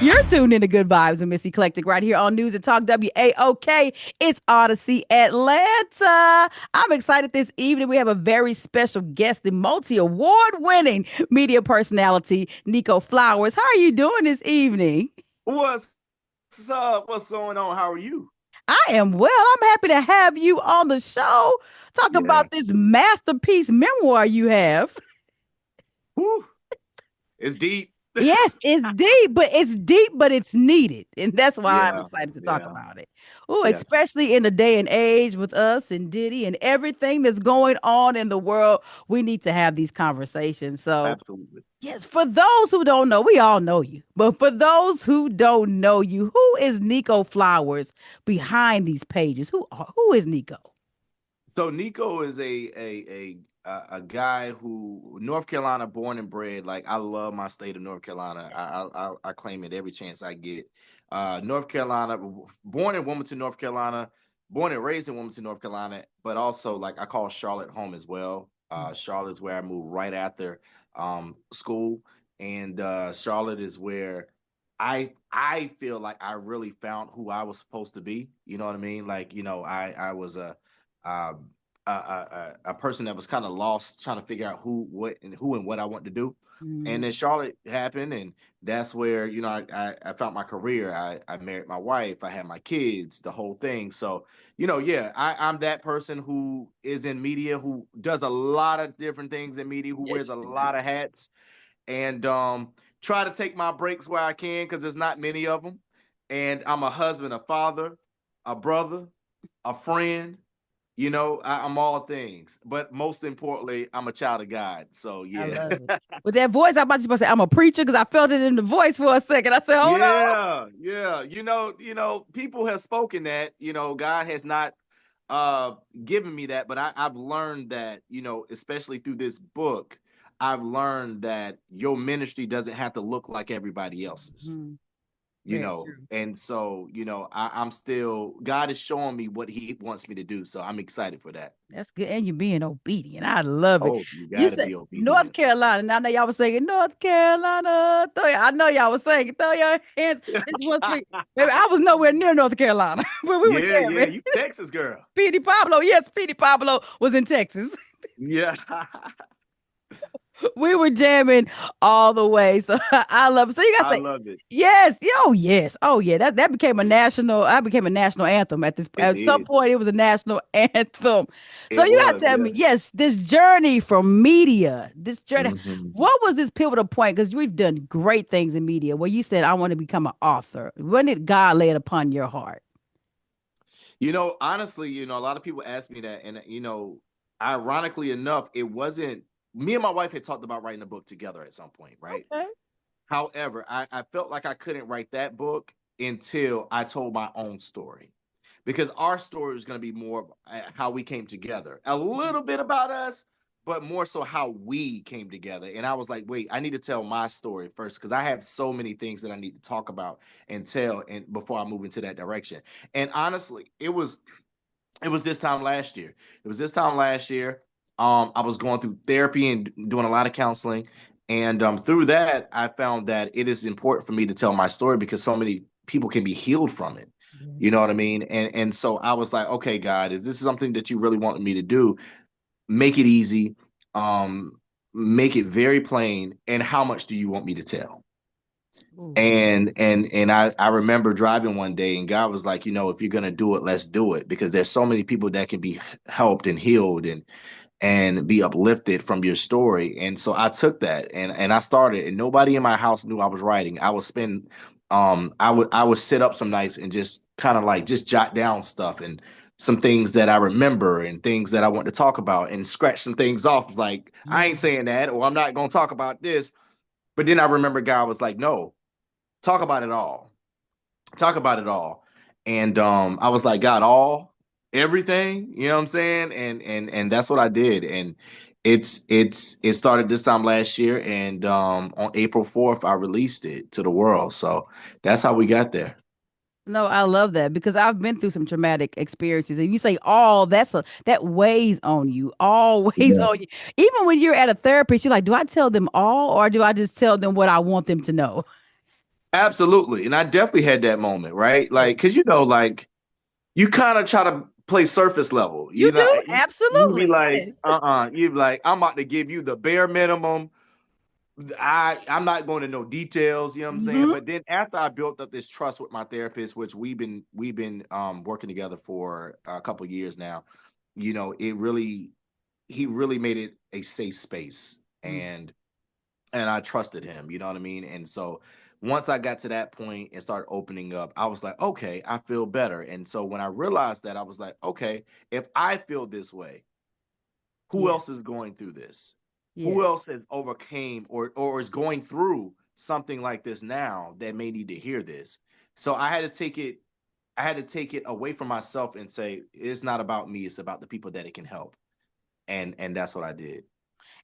You're tuned into Good Vibes with Miss Eclectic right here on News and Talk WAOK. It's Odyssey Atlanta. I'm excited this evening. We have a very special guest, the multi-award winning media personality, Neiko Flowers. How are you doing this evening? What's up? What's going on? How are you? I am well. I'm happy to have you on the show. Talk Yeah. about this masterpiece memoir you have. Whew. It's deep. Yes, it's deep, but it's needed. And that's why I'm Yeah. excited to talk Yeah. about it. Oh, Yeah. especially in the day and age with us and Diddy and everything that's going on in the world, we need to have these conversations. So, Absolutely. yes, for those who don't know, we all know you. But for those who don't know you, who is Neiko Flowers behind these pages? Who is Neiko? So Nico is a guy who North Carolina born and bred. Like I love my state of North Carolina. I claim it every chance I get. North Carolina, born in Wilmington, North Carolina, born and raised in Wilmington, North Carolina, but also like I call Charlotte home as well. Charlotte is where I moved right after school, and Charlotte is where I feel like I really found who I was supposed to be. You know what I mean? Like I was um, a person that was kind of lost, trying to figure out who and what I want to do. And Mm, then Charlotte happened, and that's where I found my career. I married my wife, I had my kids, the whole thing. So yeah, I'm that person who is in media, who does a lot of different things in media, who wears yes, a you do. lot of hats, and try to take my breaks where I can because there's not many of them. And I'm a husband, a father, a brother, a friend. I'm all things, but most importantly, I'm a child of God. So I yeah, love it. With that voice, I'm about to say I'm a preacher because I felt it in the voice for a second. I said, hold on. yeah. People have spoken that. God has not uh given me that, but I've learned that. Especially through this book, I've learned that your ministry doesn't have to look like everybody else's. Mhm. Very true. And so I'm still, God is showing me what He wants me to do, so I'm excited for that. That's good. And you're being obedient. I love it. Oh, you You got to said be North obedient. Carolina. And I know y'all was saying North Carolina. I know y'all was saying, throw your hands. This was me. Baby, I was nowhere near North Carolina, but we were Yeah, jamming. you Texas girl. Petey Pablo. Yes, Petey Pablo was in Texas. Yeah. We were jamming all the way. So I love it. So you gotta I say, love it. yes, oh yes, oh yeah. That became a national. That became a national anthem at this. It At some did. point, it was a national anthem. So It you gotta was, tell yeah. me, yes, this journey from media, this journey. Mhm. What was this pivotal point? Because we've done great things in media. Where you said, "I want to become an author." When did God lay it upon your heart? Honestly, a lot of people ask me that, and ironically enough, it wasn't me and my wife had talked about writing a book together at some point, right? Okay. However, I felt like I couldn't write that book until I told my own story. Because our story is going to be more how we came together, a little bit about us, but more so how we came together. And I was like, wait, I need to tell my story first because I have so many things that I need to talk about and tell, and before I move into that direction. And honestly, it was this time last year. It was this time last year. I was going through therapy and doing a lot of counseling, and through that, I found that it is important for me to tell my story because so many people can be healed from it. You Yes. know what I mean? And so I was like, okay, God, is this something that you really want me to do? Make it easy, um, make it very plain, and how much do you want me to tell? Ooh. And I remember driving one day and God was like, if you're gonna do it, let's do it because there's so many people that can be helped and healed and be uplifted from your story. And so I took that and I started, and nobody in my house knew I was writing. I would spend I would sit up some nights and just kind of like just jot down stuff and some things that I remember and things that I want to talk about and scratch some things off like I Yeah. ain't saying that or I'm not gonna talk about this. But then I remember God was like, no, talk about it all. Talk about it all. And I was like, God, all, everything, you know what I'm saying? And that's what I did. And it started this time last year, and on April 4th, I released it to the world. So that's how we got there. No, I love that because I've been through some traumatic experiences. And you say all that weighs on you, all weighs Yeah. on you. Even when you're at a therapist, you're like, do I tell them all or do I just tell them what I want them to know? Absolutely. And I definitely had that moment, right? Yeah. Like, cause like you kind of try to play surface level, You do? you be Absolutely. like, Yes. you be like, I'm about to give you the bare minimum. I'm not going to know details, you know what I'm saying? Hmm. But then after I built up this trust with my therapist, which we've been working together for a couple years now, it really he really made it a safe space, and I trusted him, you know what I mean? And so once I got to that point and started opening up, I was like, okay, I feel better. And so when I realized that, I was like, okay, if I feel this way, who Yeah. else is going through this? Yeah. Who else has overcame or is going through something like this now that may need to hear this? So I had to take it away from myself and say, it's not about me, it's about the people that it can help. And that's what I did.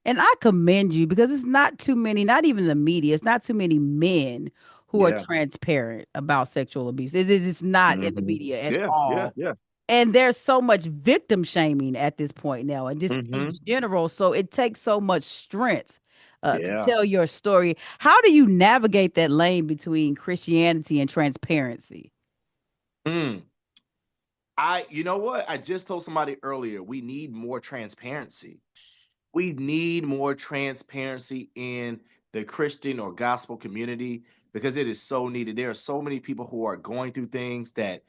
And I commend you because it's not too many, not even the media, it's not too many men who are Yeah. transparent about sexual abuse. It's not in the Hmm. media at Yeah, yeah, all. yeah. And there's so much victim shaming at this point now, and just in Hmm. general. So it takes so much strength to Yeah. tell your story. How do you navigate that lane between Christianity and transparency? Mm. You know what? I just told somebody earlier, we need more transparency. We need more transparency in the Christian or gospel community because it is so needed. There are so many people who are going through things that,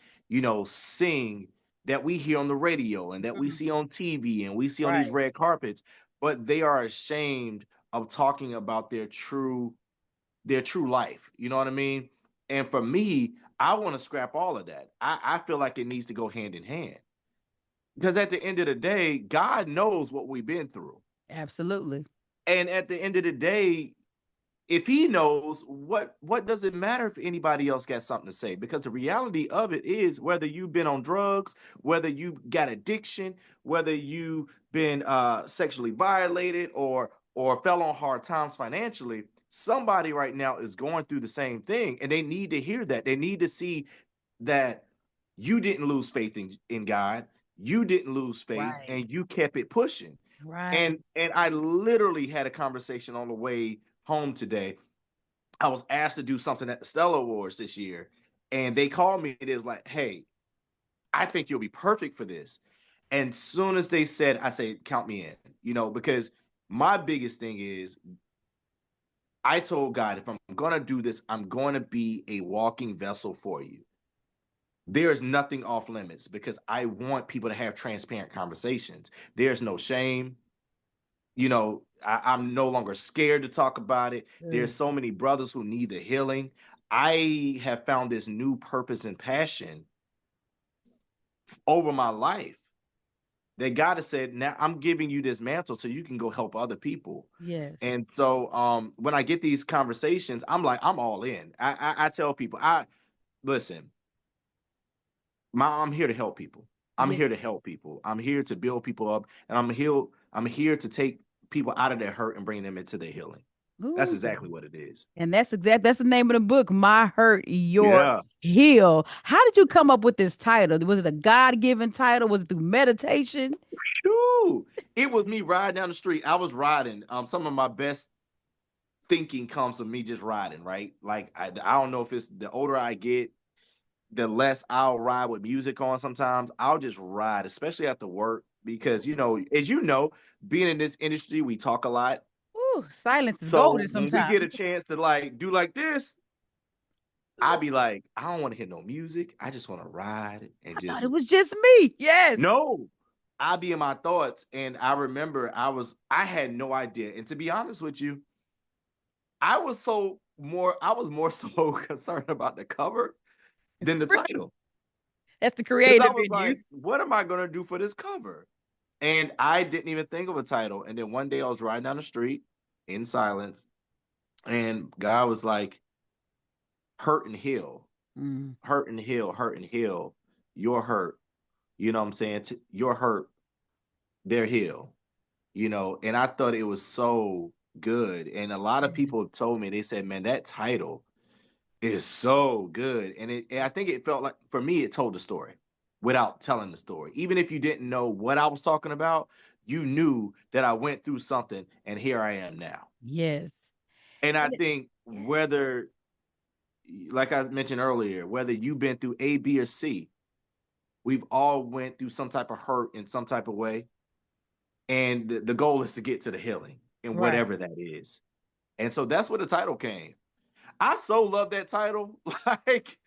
sing that we hear on the radio and that we Mhm. see on TV and we see on these Right. red carpets, but they are ashamed of talking about their true life. You know what I mean? And for me, I want to scrap all of that. I feel like it needs to go hand in hand because at the end of the day, God knows what we've been through. Absolutely. And at the end of the day, if he knows, what does it matter if anybody else got something to say? Because the reality of it is, whether you've been on drugs, whether you got addiction, whether you've been sexually violated or fell on hard times financially, somebody right now is going through the same thing, and they need to hear that. They need to see that you didn't lose faith in God, you didn't lose faith, Right. and you kept it pushing. Right. And I literally had a conversation on the way home today. I was asked to do something at the Stella Awards this year, and they called me. It was like, "Hey, I think you'll be perfect for this." And soon as they said, I said, "Count me in," because my biggest thing is I told God, if I'm gonna do this, I'm going to be a walking vessel for you. There is nothing off limits because I want people to have transparent conversations. There's no shame. I'm no longer scared to talk about it. There's Good. so many brothers who need the healing. I have found this new purpose and passion over my life that God has said, now I'm giving you this mantle so you can go help other people. Yes. And so when I get these conversations, I'm like, I'm all in. I tell people, I listen, I'm here to help people. I'm Yeah. here to help people. I'm here to build people up, and I'm here to take people out of their hurt and bring them into their healing. That's Ooh. exactly what it is. And that's the name of the book, My Hurt, Your Yeah. Heal. How did you come up with this title? Was it a God-given title? Was it through meditation? Shoo. It was me riding down the street. I was riding. Some of my best thinking comes from me just riding, right? Like I don't know if it's the older I get, the less I'll ride with music on sometimes. I'll just ride, especially after work, because as you know, being in this industry, we talk a lot. Ooh, silence is So golden when we get sometimes. a chance to like do like this, I'd be like, I don't want to hear no music. I just want to ride and I thought it just was just me. Yes. no. I'd be in my thoughts. And I remember I had no idea. And to be honest with you, I was more so concerned about the cover than the title. That's the Because I creative was in you. like, what am I gonna do for this cover? And I didn't even think of a title. And then one day I was riding down the street in silence, and God was like, hurt and heal, Mm, hurt and heal, hurt and heal. You're hurt. You know what I'm saying? You're hurt, they're healed. And I thought it was so good. And a lot of yeah. people told me, they said, man, that title is so good. And I think it felt like, for me, it told the story without telling the story. Even if you didn't know what I was talking about, you knew that I went through something and here I am now. Yes. And I And think yeah. whether like I mentioned earlier, whether you've been through A, B, or C, we've all went through some type of hurt in some type of way, and the goal is to get to the healing and Right. whatever that is. And so that's where the title came. I so love that title. Like,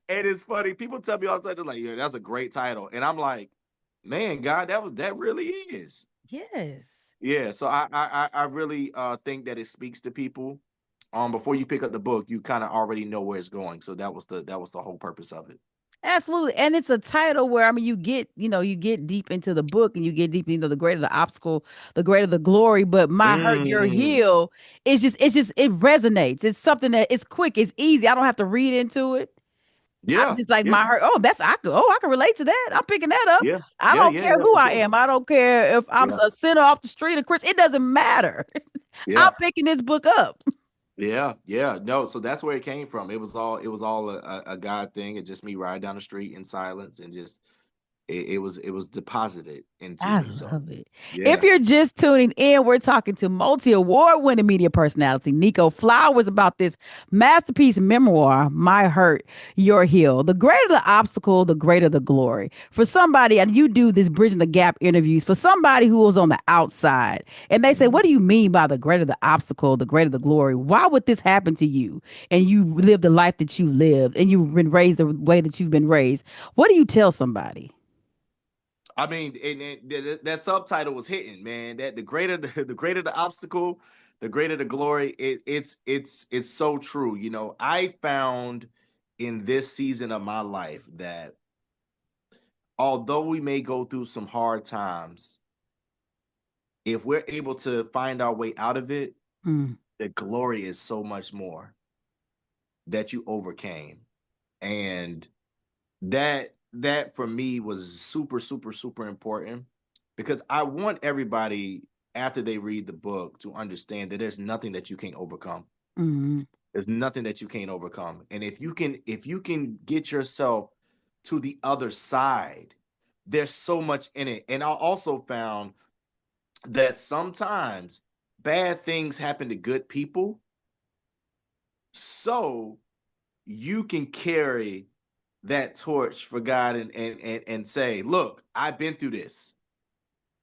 and it's funny. People tell me all the time, they're like, "Yeah, that's a great title," and I'm like, "Man, God, that really is." Yes. Yeah. So I really think that it speaks to people. Before you pick up the book, you kind of already know where it's going. So that was the whole purpose of it. Absolutely. And it's a title where, I mean, you get deep into the book and you get deep, the greater the obstacle, the greater the glory. But my hurt, your Mm, heal, it resonates. It's something that it's quick, it's easy. I don't have to read into it. I'm yeah, just like yeah, my hurt. I can relate to that. I'm picking that up. yeah, I yeah, don't yeah, care yeah, who for I sure. am. I don't care if I'm Yeah, a sinner off the street or Christian. It doesn't matter. I'm yeah. picking this book up. Yeah, yeah, no. So that's where it came from. It was all a God thing. It just me riding down the street in silence and just it was deposited into I me. So love it. If yeah. you're just tuning in, we're talking to multi-award winning media personality Neiko Flowers about this masterpiece memoir, My Hurt, Your Heal. The greater the obstacle, the greater the glory. For somebody, and you do this Bridging the Gap interviews, for somebody who was on the outside, and they say, what Mhm. do you mean by the greater the obstacle, the greater the glory? Why would this happen to you? And you live the life that you lived, and you've been raised the way that you've been raised. What do you tell somebody? I mean, and that subtitle was hitting, man. That the greater the obstacle, the greater the glory. It's so true. I found in this season of my life that although we may go through some hard times, if we're able to find our way out of it, Mm, the glory is so much more that you overcame. And that for me was super, super, super important because I want everybody after they read the book to understand that there's nothing that you can't overcome. mm, There's nothing that you can't overcome. And if you can get yourself to the other side, there's so much in it. And I also found that sometimes bad things happen to good people. So you can carry that torch for God and say, look, I've been through this.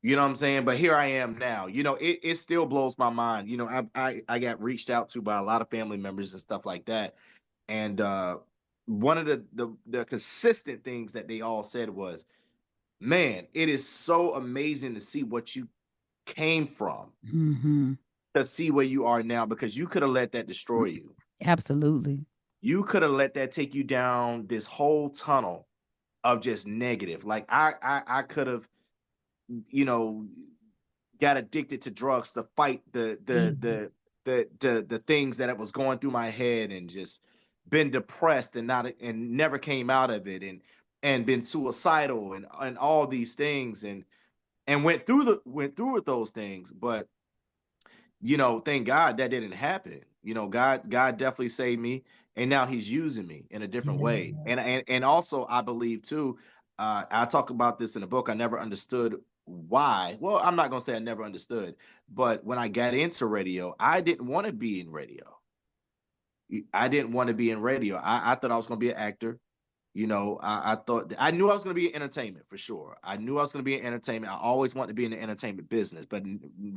You know what I'm saying? But here I am now. It still blows my mind. I got reached out to by a lot of family members and stuff like that. And one of the consistent things that they all said was, man, it is so amazing to see what you came from, hmm to see where you are now, because you could have let that destroy you. Absolutely. You could have let that take you down this whole tunnel of just negative. Like I could have, you know, got addicted to drugs to fight Easy. the things that it was going through my head, and just been depressed and not and never came out of it, and been suicidal and all these things, and went through with those things. But thank God that didn't happen. God definitely saved me, and now He's using me in a different way. Yeah. And also, I believe too. I talk about this in the book. I never understood why. Well, I'm not gonna say I never understood, but when I got into radio, I didn't want to be in radio. I didn't want to be in radio. I thought I was gonna be an actor. I thought I knew I was going to be in entertainment for sure. I knew I was going to be in entertainment. I always wanted to be in the entertainment business, but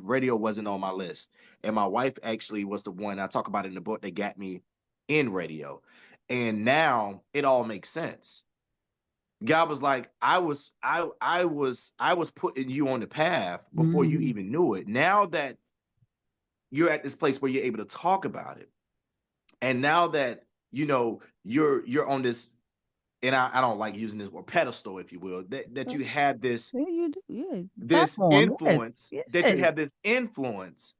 radio wasn't on my list. And my wife actually was the one I talk about in the book that got me in radio. And now it all makes sense. God was like, I was putting you on the path before you Mhm. even knew it. Now that you're at this place where you're able to talk about it, and now that you're on this, and I don't like using this word, pedestal, if you will, that you have this Yeah, you do. Yeah. this Platform. Yes. influence, that you Yes. have this influence.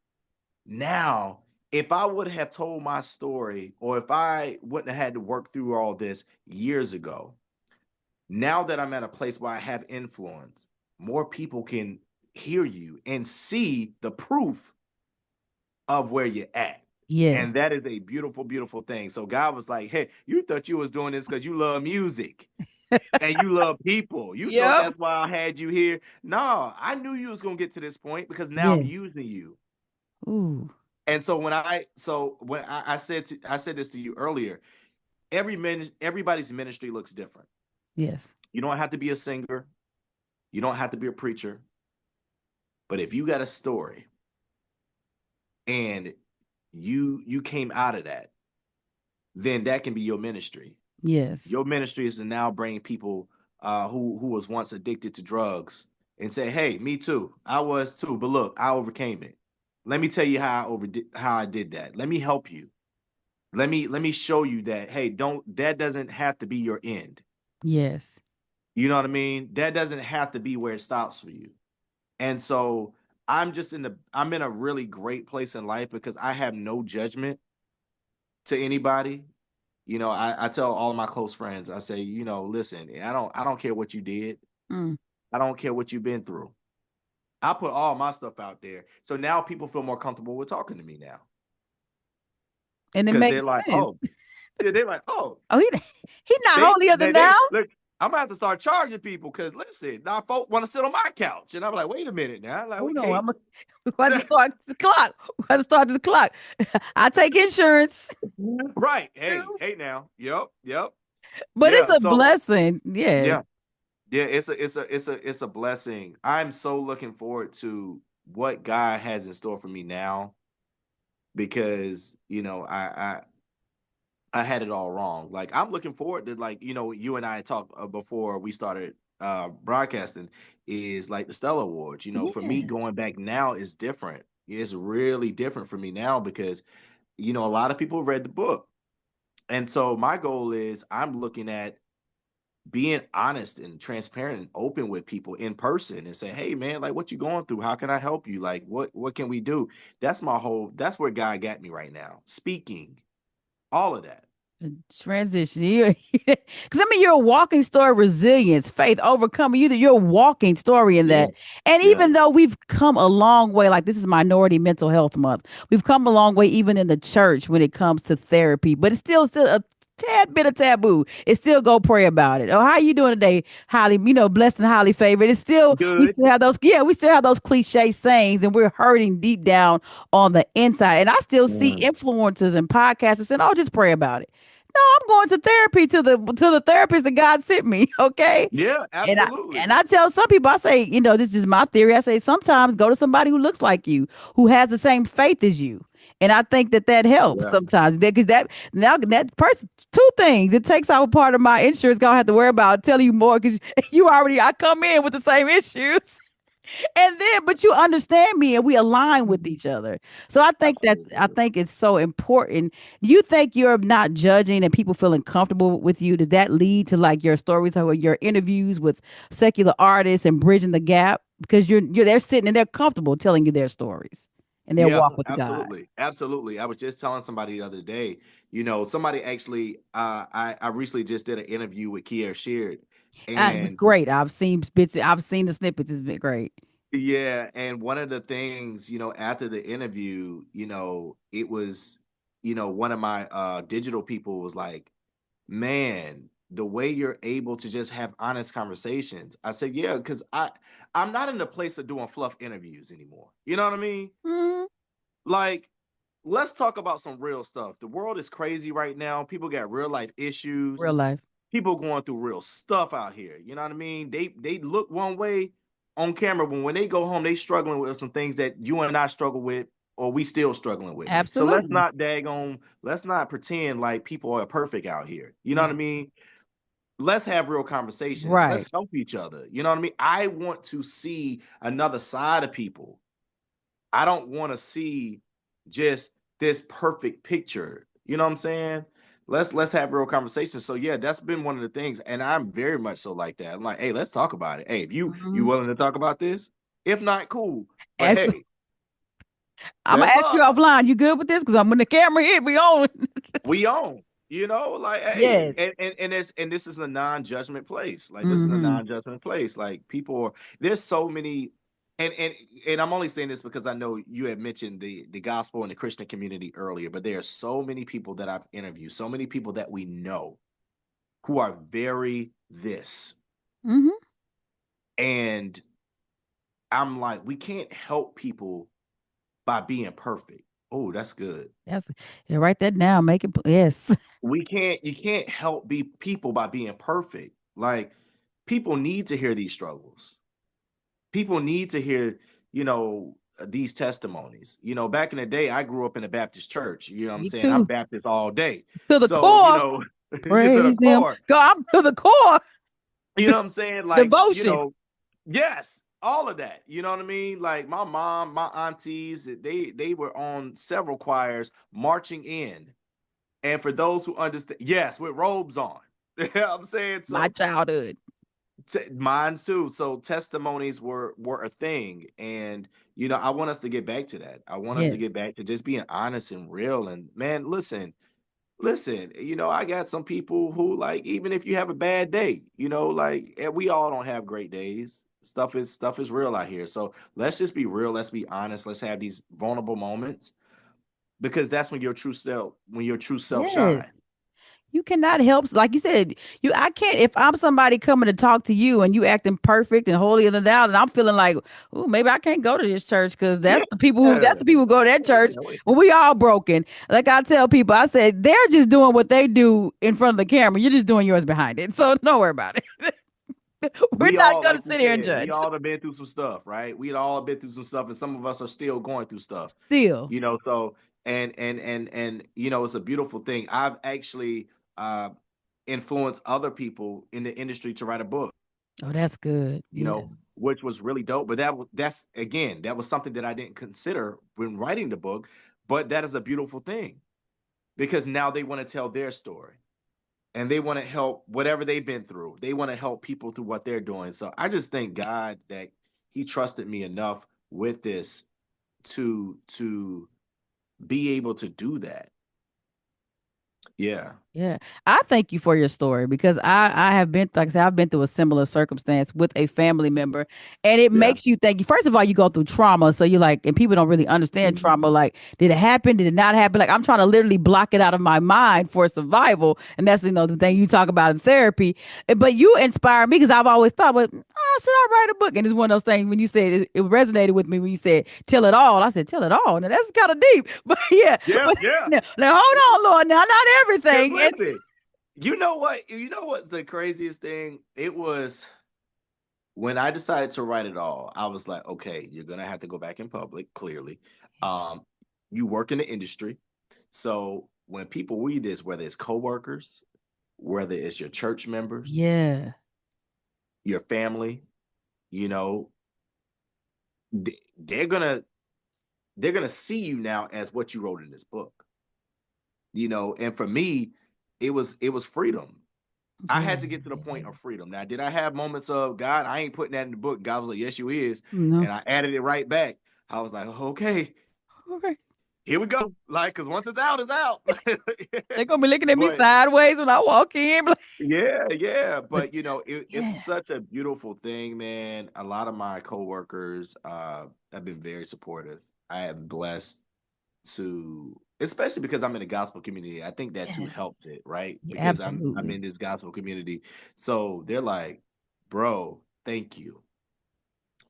Now, if I would have told my story, or if I wouldn't have had to work through all this years ago, now that I'm at a place where I have influence, more people can hear you and see the proof of where you're at. Yes. And that is a beautiful, beautiful thing. So God was like, hey, you thought you was doing this because you love music and you love people. You thought Yep. that's why I had you here. No, I knew you was gonna get to this point because now I'm Yes. using you. Ooh. And so when I said this to you earlier, everybody's ministry looks different. Yes. You don't have to be a singer, you don't have to be a preacher, but if you got a story and you came out of that, then that can be your ministry. Yes. Your ministry is to now bring people who was once addicted to drugs and say, "Hey, me too. I was too, but look, I overcame it. Let me tell you how I did that. Let me help you. Let me show you that. Hey, don't that doesn't have to be your end. Yes. You know what I mean? That doesn't have to be where it stops for you." And so I'm in a really great place in life because I have no judgment to anybody. I tell all of my close friends, I say, listen, I don't care what you did. Mm. I don't care what you've been through. I put all my stuff out there. So now people feel more comfortable with talking to me now. And it Because they're makes like, sense. oh, yeah, they're like, oh, Oh, he not they holier than they thou. look, I'm gonna have to start charging people because listen, now folk want to sit on my couch. And I'm like, wait a minute now. Like, we Hold on, can't. we got to start the clock. We got to start the clock. I take insurance. Right. Hey, True. hey now. Yep. But it's Yeah. a So blessing. Yes. yeah. Yeah, it's a blessing. I'm so looking forward to what God has in store for me now because I had it all wrong. Like I'm looking forward to like you and I talked before we started broadcasting is like the Stella Awards. For me Yeah. going back now is different. It's really different for me now because a lot of people read the book. And so my goal is I'm looking at being honest and transparent and open with people in person and say, hey man, like what you going through? How can I help you? Like what can we do? That's where God got me right now. Speaking, all of that. Transition. Because I mean, you're a walking story of resilience, faith, overcoming. You're a walking story in Yeah. that. And Yeah. even though we've come a long way, like this is Minority Mental Health Month, we've come a long way even in the church when it comes to therapy. But it's still a tad bit of taboo. It's still go pray about it. Oh, how you doing today? Highly, blessed and highly favored. It's still we Good. still have those. Yeah, we still have those cliche sayings, and we're hurting deep down on the inside. And I still see Mm. influencers and podcasters saying, "Oh, just pray about it." No, I'm going to therapy to the therapist that God sent me. Okay. Yeah, And I absolutely. and I tell some people, I say, this is my theory. I say sometimes go to somebody who looks like you, who has the same faith as you. And I think that helps Yeah. sometimes because that now that person, two things. It takes out part of my insurance. Gonna have to worry about telling you more because I come in with the same issues. And then, but you understand me and we align with each other. So I Absolutely. think it's so important. You think you're not judging and people feeling comfortable with you? Does that lead to like your stories or your interviews with secular artists and bridging the gap? Because you're they're sitting and they're comfortable telling you their stories and their Yeah, walk with God. absolutely. I was just telling somebody the other day, somebody actually I recently just did an interview with Kier Sheard. And it was And great. I've seen bits, I've seen the snippets. It's been great. yeah, and one of the things, after the interview, it was, one of my digital people was like, "Man, the way you're able to just have honest conversations." I said, "Yeah, because I'm not in the place of doing fluff interviews anymore." You know what I mean? Mhm. Like, let's talk about some real stuff. The world is crazy right now. People got real life issues. Real life. People going through real stuff out here. You know what I mean? They look one way on camera, but when they go home, they struggling with some things that you and I struggle with, or we still struggling with. So Absolutely. let's not pretend like people are perfect out here. You know what I Yeah. mean? Let's have real conversations. Let's Right. help each other. You know what I mean? I want to see another side of people. I don't want to see just this perfect picture. You know what I'm saying? Let's have real conversations. So yeah, that's been one of the things, and I'm very much so like that. I'm like, hey, let's talk about it. Hey, if you Mhm. willing to talk about this, if not, cool. But hey, I'm gonna let's ask you talk. offline. You good with this? Because I'm when the camera hit, we on. We own. Like hey, Yes. and this is a non-judgment place. Like this is a Hmm. non-judgment place. Like people are there's so many and and and I'm only saying this because I know you had mentioned the gospel and the Christian community earlier, but there are so many people that I've interviewed, so many people that we know who are very this. Hmm. And I'm like, we can't help people by being perfect. Oh, that's good. That's yeah, write that down. Make it yes. We can't you can't help be people by being perfect. Like people need to hear these struggles. People need to hear, these testimonies. Back in the day, I grew up in a Baptist church. You know what I'm Me saying? I'm too. Baptist all day. To the So, core. to the Praise him. core. Go I'm to the core. You know what I'm saying? Like, Devotion. yes, all of that. You know what I mean? Like my mom, my aunties, they were on several choirs marching in. And for those who understand, yes, with robes on. You know what I'm saying? My So childhood. mine too. So testimonies were a thing, and I want us to get back to that. I want us to Yes. get back to just being honest and real. And man, listen. I got some people who like even if you have a bad day, like we all don't have great days. Stuff is real out here. So let's just be real. Let's be honest. Let's have these vulnerable moments because that's when your true self Yes. shine. You cannot help, like you said, I can't if I'm somebody coming to talk to you and you acting perfect and holier than thou, and I'm feeling like, oh, maybe I can't go to this church because Yeah. that's the people who go to that church Yeah. when we all broken. Like I tell people, I said they're just doing what they do in front of the camera. You're just doing yours behind it. So don't worry about it. We're We not all, gonna like you sit here and said, we judge. all have been through some stuff, right? We all been through some stuff, and some of us are still going through stuff. Still. So and it's a beautiful thing. I've actually influenced other people in the industry to write a book, Oh, that's good. you Yeah. know, which was really dope. But that's again, that was something that I didn't consider when writing the book, but that is a beautiful thing because now they want to tell their story and they want to help whatever they've been through. They want to help people through what they're doing. So I just thank God that He trusted me enough with this to be able to do that. Yeah, Yeah, I thank you for your story because I have been, like I said, I've been through a similar circumstance with a family member, and it yeah, makes you think. First of all, you go through trauma, so you're like, and people don't really understand trauma. Like, did it happen? Did it not happen? Like, I'm trying to literally block it out of my mind for survival, and that's the thing you talk about in therapy. But you inspire me because I've always thought, well, oh, should I write a book? And it's one of those things when you said it resonated with me when you said tell it all. I said tell it all. Now that's kind of deep, but yeah, yeah, but yeah. now hold on, Lord. Now not Because everything. And listen, you know what? You know what's the craziest thing? It was when I decided to write it all. I was like, okay, you're gonna have to go back in public. Clearly, um, you work in the industry, so when people read this, whether it's coworkers, whether it's your church members, yeah, your family, you know, they're gonna see you now as what you wrote in this book. And for me, it was freedom. I yeah, had to get to the it point of is. freedom. Now, did I have moments of God? I ain't putting that in the book. God was like, "Yes, you is," No. and I added it right back. I was like, "Okay, All right. here we go." Like, cause once it's out, it's out. They're gonna be looking at me But sideways when I walk in. yeah, yeah. But But it's yeah, such a beautiful thing, man. A lot of my coworkers have been very supportive. I am blessed to, especially because I'm in the gospel community. I think that too yes, helped it, right? yeah, Because I'm absolutely. in this gospel community. So they're like, "Bro, thank you.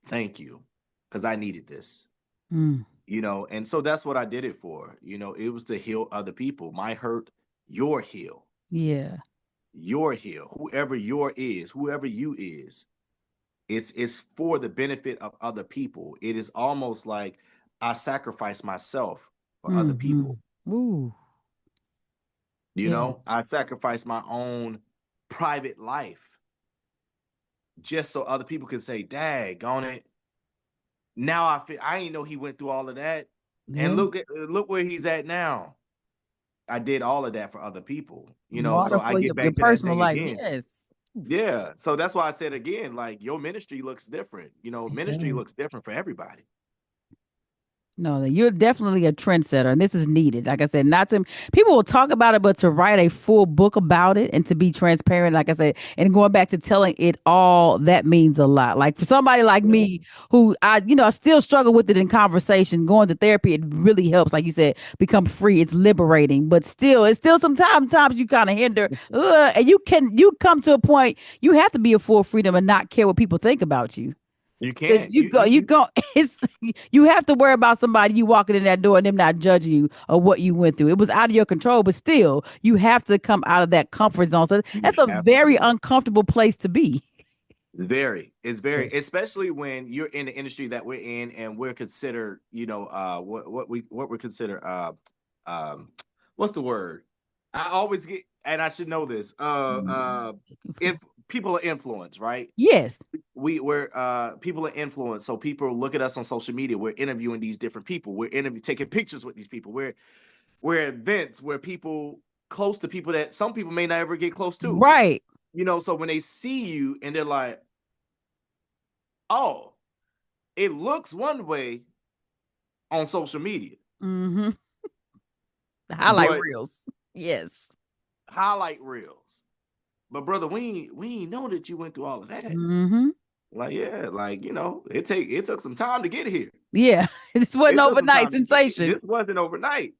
Thank you." Because I needed this. Mm, And so that's what I did it for. It was to heal other people. My hurt, your heal. yeah. Your heal. Whoever you is, it's for the benefit of other people. It is almost like I sacrifice myself for other Mm-hmm. people. Ooh, yeah, I sacrifice my own private life just so other people can say, "Dag on it." Now I ain't know he went through all of that, and yeah. look where he's at now. I did all of that for other people, So Water I for get your back to that personal thing life. again. Yes, Yeah, so that's why I said again, like your ministry looks different. it Ministry does. looks different for everybody. No, you're definitely a trendsetter, and this is needed. Like I said, not to people will talk about it, but to write a full book about it and to be transparent, like I said, and going back to telling it all, that means a lot. Like for somebody like Yeah. me, who I still struggle with it in conversation, going to therapy, it really helps. Like you said, become free. It's liberating, but still, it's still sometimes you kind of hinder, and you come to a point you have to be a full freedom and not care what people think about you. You Cause can't. you go, you go. It's you have to worry about somebody you walking in that door and them not judging you or what you went through. It was out of your control, but still, you have to come out of that comfort zone. So You that's a have to very do that. uncomfortable place to be. Very. It's very, Yes. especially when you're in the industry that we're in and we're considered, what we consider um what's the word? I always get, and I should know this. Mm. If people are influenced, right? Yes. We're people are influenced, so people look at us on social media. We're interviewing these different people. We're taking pictures with these people. We're at events where people close to people that some people may not ever get close to. Right. So when they see you and they're like, oh, it looks one way on social media, Mm-hmm. The highlight but reels. Yes. highlight reels. But brother, we ain't know that you went through all of that. Mm-hmm. Like, yeah, like it took some time to get here. Yeah. This wasn't It took some overnight time to get. sensation. This wasn't overnight.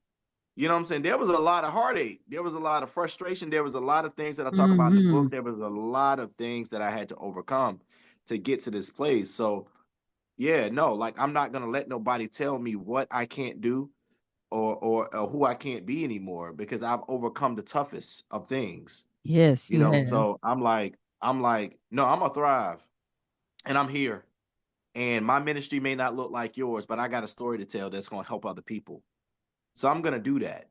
You know what I'm saying? There was a lot of heartache. There was a lot of frustration. There was a lot of things that I talk about in the Mm-hmm. book. There was a lot of things that I had to overcome to get to this place. So yeah, no, like I'm not gonna let nobody tell me what I can't do or who I can't be anymore because I've overcome the toughest of things. Yes, you have. So I'm like, no, I'm gonna thrive and I'm here. And my ministry may not look like yours, but I got a story to tell that's gonna help other people. So I'm gonna do that.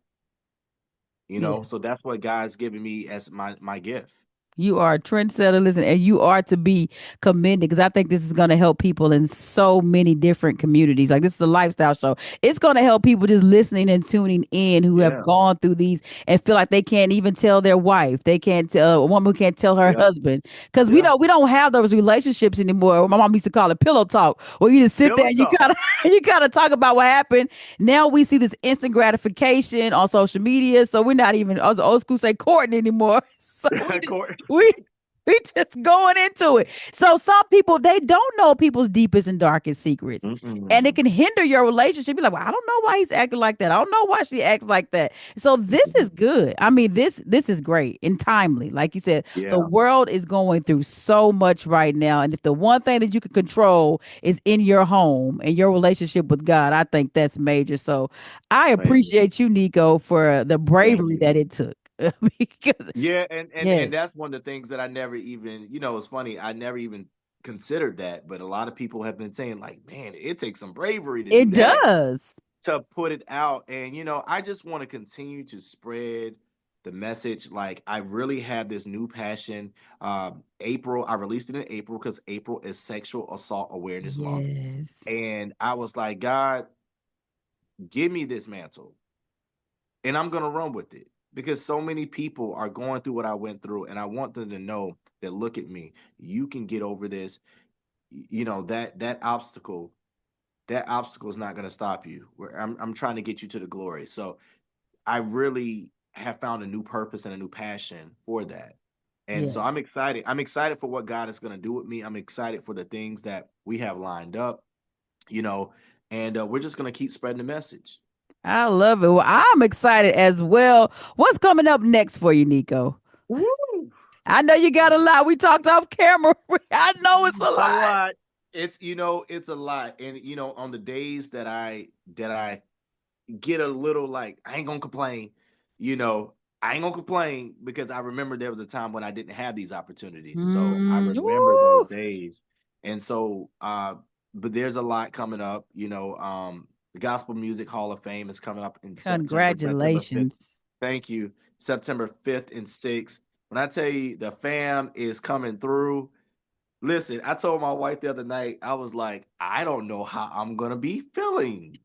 So Yes. that's what God's giving me as my gift. You are a trendsetter, listen, and you are to be commended because I think this is going to help people in so many different communities. Like this is a lifestyle show. It's going to help people just listening and tuning in who have Yeah, gone through these and feel like they can't even tell their wife. They can't tell a woman who can't tell her yeah, husband because we yeah. don't we don't have those relationships anymore. My mom used to call it pillow talk, where you just sit there Pillow and you talk. kind of you kind of talk about what happened. Now we see this instant gratification on social media, so we're not even as old school say courting anymore. So Court. we we just going into it. So some people they don't know people's deepest and darkest secrets. And it Mm-mm. can hinder your relationship. You're like, well, I don't know why he's acting like that. I don't know why she acts like that. So this is good. I mean, this is great and timely. Like you said, the Yeah, world is going through so much right now. And if the one thing that you can control is in your home and your relationship with God, I think that's major. So I praise him. appreciate you, Nico, for the Thank bravery you. that it took. Because Yeah, and yes, that's one of the things that I never even, it's funny, I never even considered that, but a lot of people have been saying like, man, it takes some bravery to do it that, does. to put it out. And I just want to continue to spread the message. Like I really have this new passion. April, I released it in April because April is Sexual Assault Awareness Month. Yes. And I was like, God, give me this mantle and I'm gonna run with it because so many people are going through what I went through, and I want them to know that look at me, you can get over this. That obstacle is not gonna stop you. I'm trying to get you to the glory. So I really have found a new purpose and a new passion for that. And so Yes. I'm excited. I'm excited for what God is going to do with me. I'm excited for the things that we have lined up, you know, and we're just going to keep spreading the message. I love it. Well, I'm excited as well. What's coming up next for you, Nico? Woo! I know you got a lot. We talked off camera. I know it's a A lot. lot. It's a lot. And on the days that I get a little like I ain't gonna complain, you know, I ain't gonna complain because I remember there was a time when I didn't have these opportunities. So I remember those Woo. days. And so but there's a lot coming up, the Gospel Music Hall of Fame is coming up in September 5th. Congratulations. Thank you. September 5th and 6th. When I tell you the fam is coming through, listen, I told my wife the other night, I was like, I don't know how I'm gonna be feeling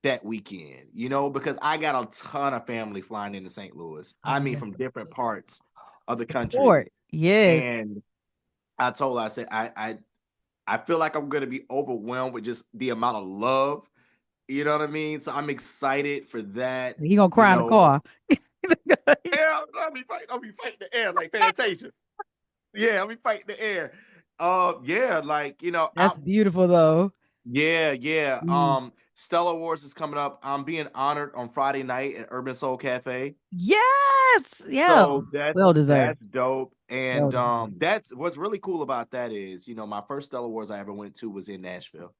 that weekend, because I got a ton of family flying into St. Louis. Oh, I mean, that's from different amazing. parts of the country. Support. Yes. And I told her, I said, I feel like I'm gonna be overwhelmed with just the amount of love. You know what I mean? So I'm excited for that. He gonna You cry in the know, car. yeah, I'll be fighting the air like Fantasia. Yeah, I'll be fighting the air. Yeah, like, That's beautiful though. yeah, yeah. Mm. Stellar Wars is coming up. I'm being honored on Friday night at Urban Soul Cafe. Yes. Yeah. So Well deserved. that's dope. Well And deserved. that's what's really cool about that is, my first Stellar Wars I ever went to was in Nashville.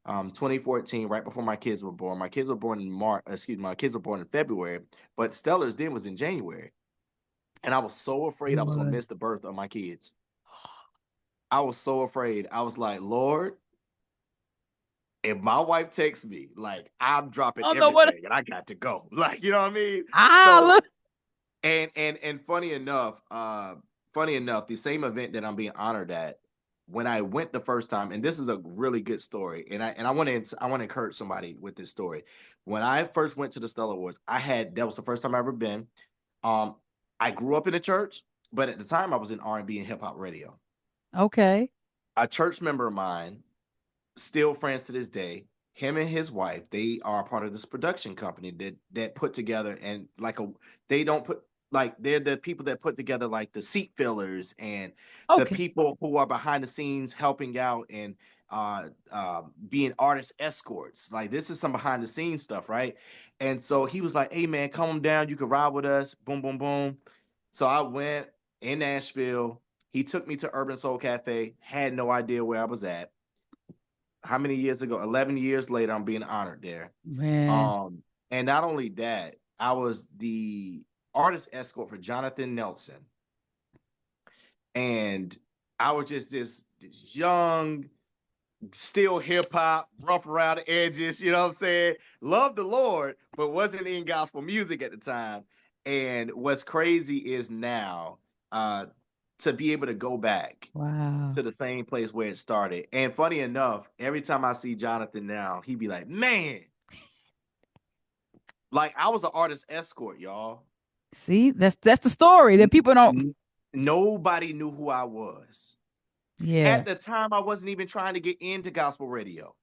2014, right before my kids were born. My kids were born in March, excuse me, my kids were born in February, but Stellar's then was in January. And I was so It afraid I was gonna was. miss the birth of my kids. I was so afraid. I was like, Lord, if my wife texts me, like I'm dropping I don't know what. everything and I got to go. Like, you know what I mean? Ah, So look. and funny enough, the same event that I'm being honored at, when I went the first time, and this is a really good story, and I want to encourage somebody with this story. When I first went to the Stellar Awards, that was the first time I ever been. Um, I grew up in the church, but at the time I was in R&B and hip hop radio. Okay. A church member of mine, still friends to this day. Him and his wife, they are part of this production company that put together and they don't put like they're the people that put together like the seat fillers and the Okay. people who are behind the scenes helping out and being artist escorts. Like this is some behind the scenes stuff, right? And so he was like, "Hey man, come on down. You can ride with us." Boom, boom, boom. So I went in Nashville. He took me to Urban Soul Cafe. Had no idea where I was at. How many years ago? 11 years later, I'm being honored there. Man. Um, and not only that, I was the artist escort for Jonathan Nelson. And I was just this young, still hip hop, rough around the edges, you know what I'm saying? Loved the Lord, but wasn't in gospel music at the time. And what's crazy is now uh to be able to go back Wow. to the same place where it started. And funny enough, every time I see Jonathan now, he'd be like, "Man, like I was an artist escort, y'all. See, that's the story that N- people don't. Nobody knew who I was. Yeah. At the time, I wasn't even trying to get into gospel radio.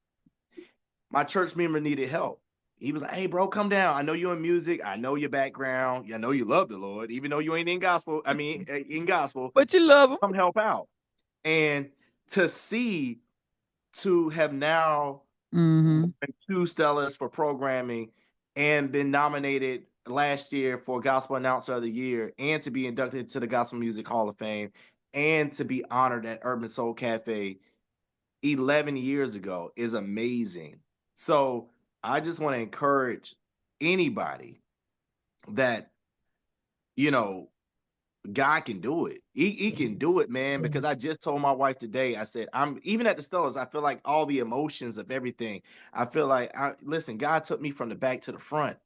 My church member needed help. He was like, "Hey, bro, come down. I know you're in music. I know your background. I know you love the Lord, even though you ain't in gospel. I mean, in gospel, But you love them. come help out." And to see to have now Mm-hmm. won two Stellars for programming and been nominated last year for Gospel Announcer of the Year and to be inducted to the Gospel Music Hall of Fame and to be honored at Urban Soul Cafe 11 years ago is amazing. So I just want to encourage anybody that, you know, God can do it. He can do it, man. Because Yes. I just told my wife today, I said, I'm even at the Stellars, I feel like all the emotions of everything. I feel like listen, God took me from the back to the front.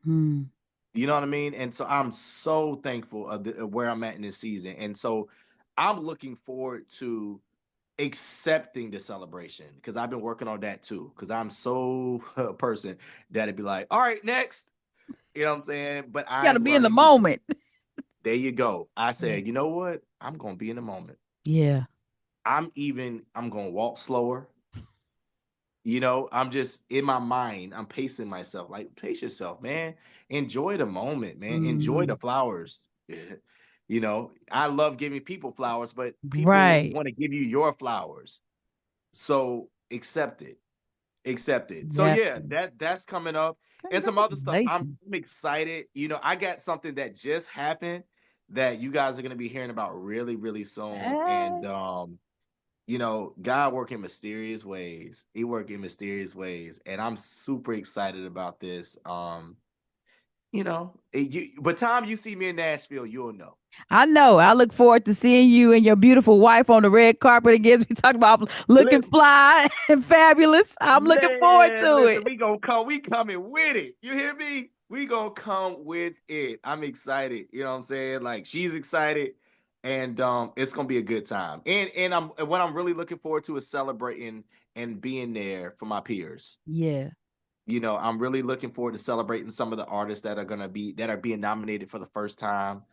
Hmm. You know what I mean? And so I'm so thankful of where I'm at in this season. And so I'm looking forward to accepting the celebration because I've been working on that too. Because I'm so a person that'd be like, all right, next. You know what I'm saying? But You got to I'm be in the learning to moment. there you go. I Yeah. said, you know what? I'm gonna be in the moment. Yeah. I'm gonna walk slower. I'm just in my mind, I'm pacing myself. Like, pace yourself, man. Enjoy the moment, man. Enjoy the Mm. flowers. I love giving people flowers, but people Right. want to give you your flowers. So accept it. Accept it. So Yeah. yeah, that's coming up. And some other stuff. I'm, Congratulations. I'm excited. I got something that just happened that you guys are gonna be hearing about really, really soon. And Hey. God work in mysterious ways. He work in mysterious ways, and I'm super excited about this. But time you see me in Nashville, you'll know. I know. I look forward to seeing you and your beautiful wife on the red carpet again. We talked about looking Listen, fly and fabulous. I'm looking forward man, to listen, it. we gonna come. We coming with it. You hear me? We gonna come with it. I'm excited. You know what I'm saying? Like she's excited, and it's gonna be a good time. And what I'm really looking forward to is celebrating and being there for my peers. Yeah. I'm really looking forward to celebrating some of the artists that are being nominated for the first time.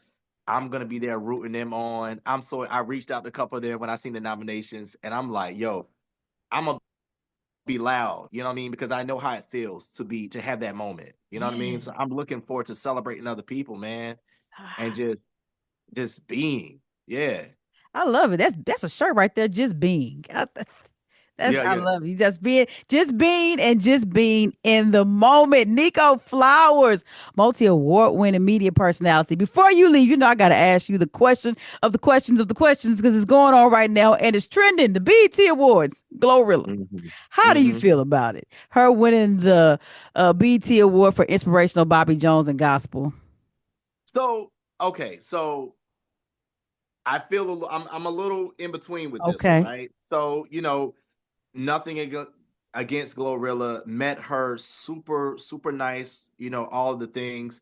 I'm gonna be there rooting them on. I reached out to a couple of them when I seen the nominations, and I'm like, yo, I'm gonna be loud, you know what I mean? Because I know how it feels to have that moment. You know what I mean? Yeah. So I'm looking forward to celebrating other people, man, and just being. Yeah. I love it. That's a shirt right there, just being. That's Yeah, I yeah. love you. Just being in the moment. Neiko Flowers, multi-award winning media personality. Before you leave, I gotta ask you the question of the questions of the questions because it's going on right now and it's trending. The BET Awards. Glorilla. Hmm. How do you Hmm. feel about it? Her winning the BET Award for inspirational Bobby Jones and gospel. So okay, so I feel I'm a little in between with this one, Okay. right? So nothing against Glorilla. Met her, super super nice. All the things.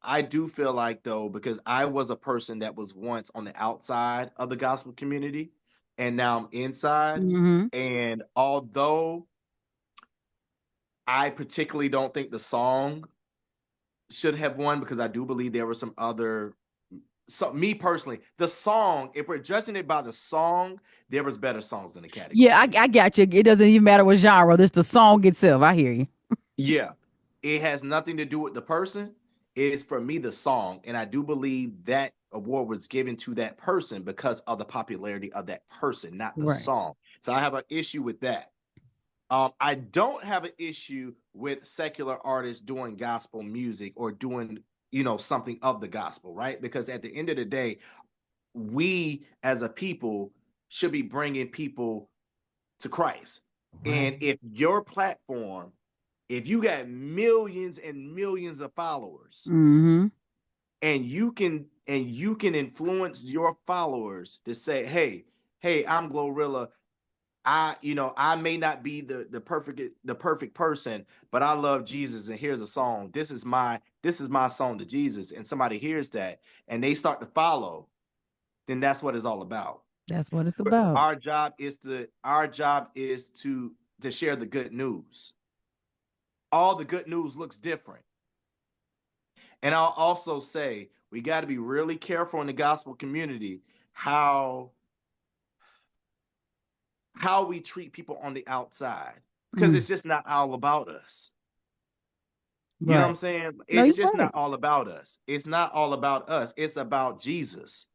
I do feel like though, because I was a person that was once on the outside of the gospel community, and now I'm inside. Mm-hmm. And although I particularly don't think the song should have won, because I do believe there were some other. So me personally, the song, if we're judging it by the song, there was better songs in the Yeah, category. I got you. It doesn't even matter what genre. This the song itself. I hear you. Yeah, it has nothing to do with the person. It's for me the song, and I do believe that award was given to that person because of the popularity of that person, not the Right. song. So I have an issue with that. I don't have an issue with secular artists doing gospel music or doing, something of the gospel, right? Because at the end of the day, we as a people should be bringing people to Christ. Right. And if your platform, if you got millions and millions of followers, Mm-hmm. and you can influence your followers to say, hey, I'm Glorilla. I may not be the perfect person, but I love Jesus, and here's a song. This is my song to Jesus, and somebody hears that and they start to follow, then that's what it's all about. That's what it's about. Our job is to share the good news. All the good news looks different. And I'll also say we got to be really careful in the gospel community how how we treat people on the outside, because Mm. it's just not all about us. You know what I'm Right. saying? No, It's you're just right. not all about us. It's not all about us. It's about Jesus.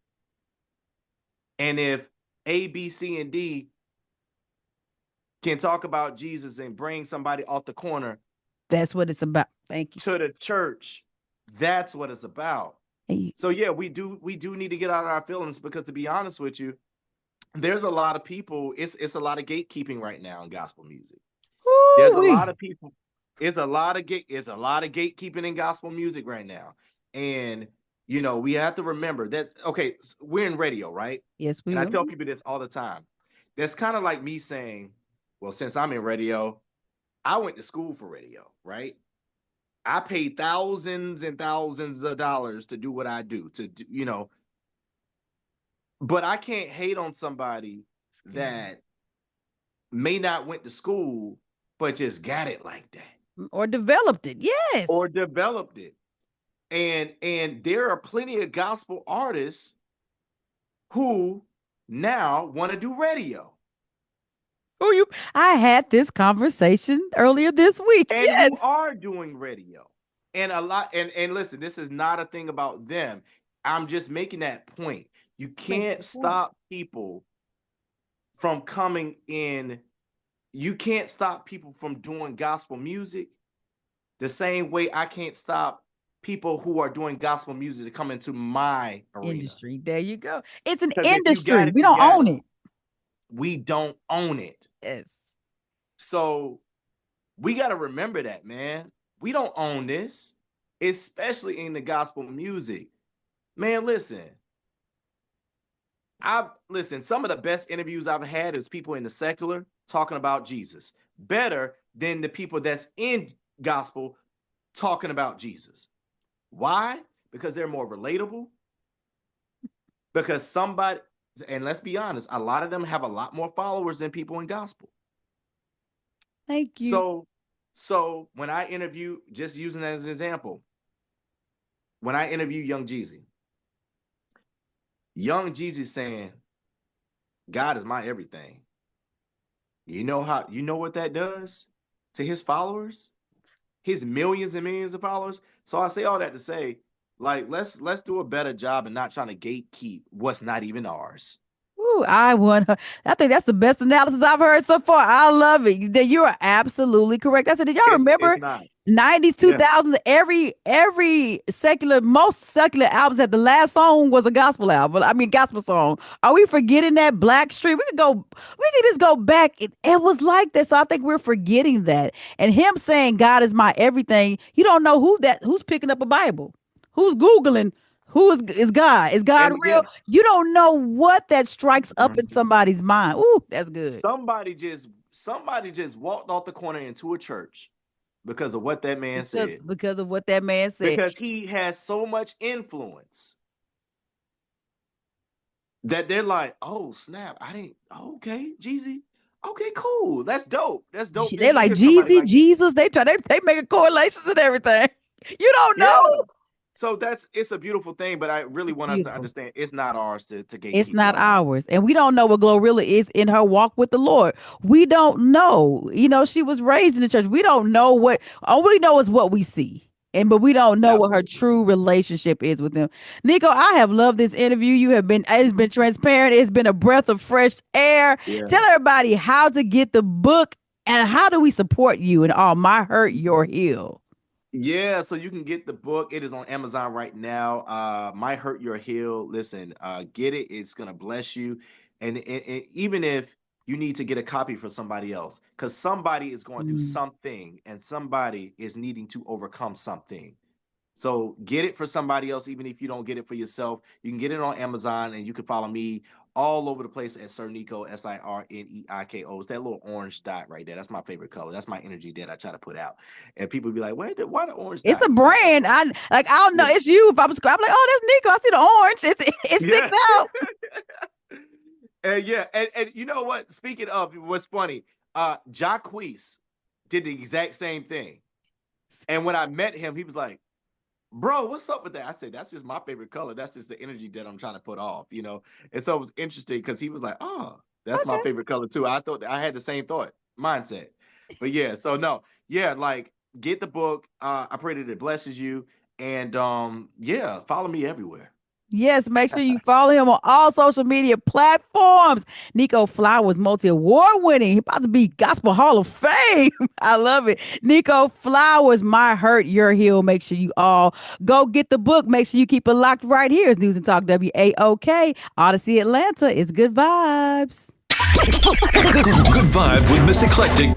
And if A, B, C, and D can talk about Jesus and bring somebody off the corner That's what it's about. Thank you. to the church, that's what it's about. Hey, So yeah, we do need to get out of our feelings, because to be honest with you, there's a lot of people, it's a lot of gatekeeping right now in gospel music. There's a lot woo-wee. of people, it's a lot of gatekeeping in gospel music right now. And we have to remember that, okay, we're in radio, right? Yes, And we I are. tell people this all the time. That's kind of like me saying, well, since I'm in radio, I went to school for radio, right? I paid thousands and thousands of dollars to do what I do, but I can't hate on somebody Scary. that may not went to school but just got it like that, Or developed it. Yes. or developed it. And there are plenty of gospel artists who now want to do radio Who you? I had this conversation earlier this week. and who Yes. are doing radio. And a lot, and listen, this is not a thing about them. I'm just making that point. You Make can't the point. stop people from coming in. You can't stop people from doing gospel music the same way I can't stop people who are doing gospel music to come into my arena. Industry. There you go. It's an Because if you got industry. it, We you don't got own it. it. We don't own it. Yes. So we got to remember that, man. We don't own this, especially in the gospel music. Man, listen, some of the best interviews I've had is people in the secular talking about Jesus. Better than the people that's in gospel talking about Jesus. Why? Because they're more relatable. Because somebody, and let's be honest, a lot of them have a lot more followers than people in gospel. Thank you. So, so when I interview, just using that as an example, when I interview Young Jeezy saying, God is my everything. You know what that does to his followers? His millions and millions of followers. So I say all that to say, like, let's do a better job and not trying to gatekeep what's not even ours. Ooh, I think that's the best analysis I've heard so far. I love it. That you are absolutely correct. I said, did y'all It's remember not. 90s, Yeah. 2000s, every secular, most secular albums that the last song was a gospel album. I mean, gospel song. Are we forgetting that Black Street? We could just go back. It was like that. So I think we're forgetting that. And him saying God is my everything, you don't know who's picking up a Bible, who's Googling. Is God? Is God And real? yeah. You don't know what that strikes up in Mhm. somebody's mind. Ooh, that's good. Somebody just walked off the corner into a church because of what that man Because said. because of what that man said. Because he has so much influence that they're like, oh snap, I didn't okay, Jeezy. Okay, cool. That's dope. That's dope They're to like hear somebody Jeezy, like that. Jesus. They making correlations and everything. You don't Yeah. know. So it's a beautiful thing, but I really It's want us to beautiful. understand it's not ours to It's gatekeep not God. ours. And we don't know what Glorilla is in her walk with the Lord. We don't know. She was raised in the church. We don't know all we know is what we see. But we don't know what her Absolutely. true relationship is with him. Nico, I have loved this interview. It's been transparent. It's been a breath of fresh air. Yeah. Tell everybody how to get the book and how do we support you in all my hurt, your heal. Yeah, so you can get the book. It is on Amazon right now. Might Hurt Your Heel. Listen, get it. It's gonna bless you. And even if you need to get a copy for somebody else, because somebody is going through Mm. something and somebody is needing to overcome something. So get it for somebody else, even if you don't get it for yourself. You can get it on Amazon, and you can follow me all over the place at Sir Neiko, Sirneiko. It's that little orange dot right there. That's my favorite color. That's my energy that I try to put out. And people be like, why the orange It's dot? a And I'm like, brand. I don't know. yeah. It's you. If I'm like, oh, that's Nico. I see the orange. It sticks Yeah. out. And yeah, and you know what? Speaking of what's funny, Jacquees did the exact same thing. And when I met him, he was like, bro, what's up with that? I said, that's just my favorite color. That's just the energy that I'm trying to put off. And so it was interesting because he was like, oh, that's my Okay. favorite color too. I thought I had the same thought mindset. But yeah, so no, yeah, like get the book. I pray that it blesses you. And yeah, follow me everywhere. Yes, make sure you follow him on all social media platforms. Neiko Flowers, multi-award winning. He about to be Gospel Hall of Fame. I love it. Neiko Flowers, My Hurt, Your Heal. Make sure you all go get the book. Make sure you keep it locked right here. It's News and Talk WAOK. Odyssey Atlanta. It's good vibes. Good vibe with Miss Eclectic.